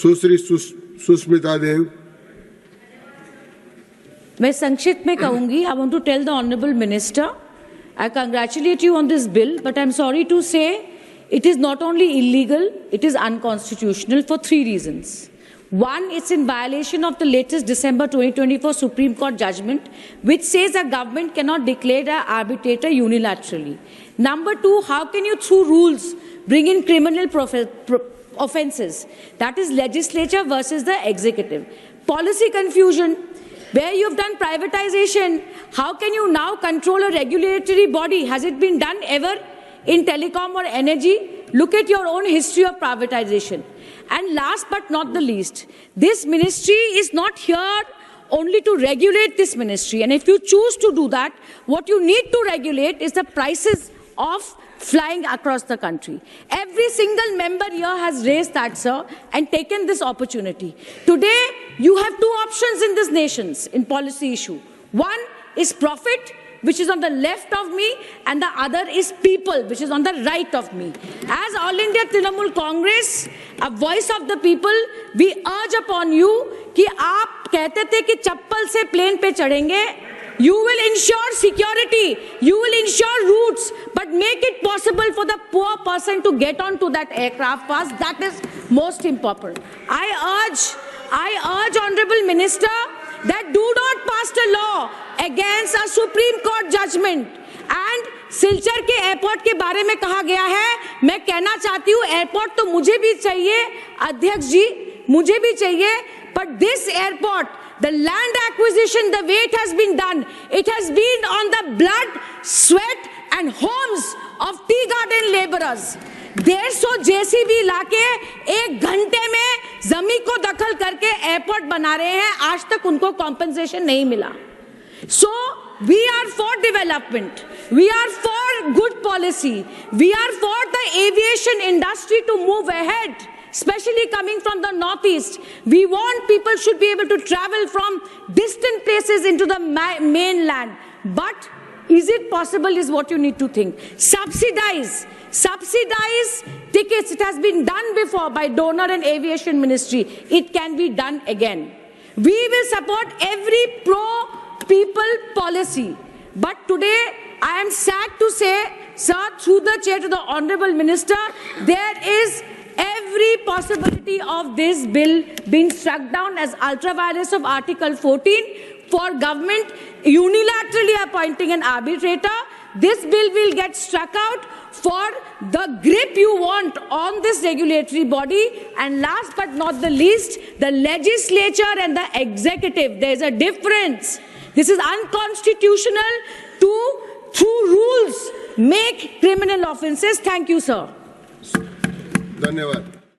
सुश्री सुष्मिता देव। मैं संक्षिप्त में कहूंगी, I want to tell the Honorable Minister, I congratulate you on this bill, but I'm sorry to say it is not only illegal, it is unconstitutional for 3 reasons. One, it's in violation of the latest December 2024 Supreme Court judgment, which says a government cannot declare an arbitrator unilaterally. Number 2, how can you, through rules, bring in criminal offences? That is legislature versus the executive. Policy confusion. Where you've done privatization, how can you now control a regulatory body? Has it been done ever in telecom or energy? Look at your own history of privatization. And last but not the least, this ministry is not here only to regulate this ministry. And if you choose to do that, what you need to regulate is the prices of flying across the country. Every single member here has raised that, sir, and taken this opportunity. Today, you have 2 options in this nation in policy issue. One is profit, which is on the left of me, and the other is people, which is on the right of me. As All India Trinamool Congress, a voice of the people, we urge upon you कि आप कहते थे कि चप्पल से plane पे चढ़ेंगे. You will ensure security, you will ensure routes, but make it possible for the poor person to get onto that aircraft fast. That is most important. I urge Honorable Minister that do not pass a law against a Supreme Court judgment. And Silchar के airport के बारे में कहा गया है, मैं कहना चाहती हूँ एयरपोर्ट तो मुझे भी चाहिए अध्यक्ष जी, मुझे भी चाहिए, but this airport, the land acquisition, the way it has been done, it has been on the blood, sweat and homes of tea garden laborers. 150 JCB लाके 1 घंटे में जमीन को दखल करके एयरपोर्ट बना रहे हैं, आज तक उनको कॉम्पेंसेशन नहीं मिला. So we are for development, we are for good policy, we are for the aviation industry to move ahead, especially coming from the northeast. We want people should be able to travel from distant places into the mainland. But is it possible is what you need to think. Subsidize tickets. It has been done before by Donor and Aviation Ministry. It can be done again. We will support every pro-people policy. But today, I am sad to say, sir, through the chair to the Honorable Minister, there is every possibility of this bill being struck down as ultra-virus of Article 14 for government unilaterally appointing an arbitrator. This bill will get struck out for the grip you want on this regulatory body. And last but not the least, the legislature and the executive. There is a difference. This is unconstitutional to, through rules, make criminal offences. Thank you, sir. धन्यवाद.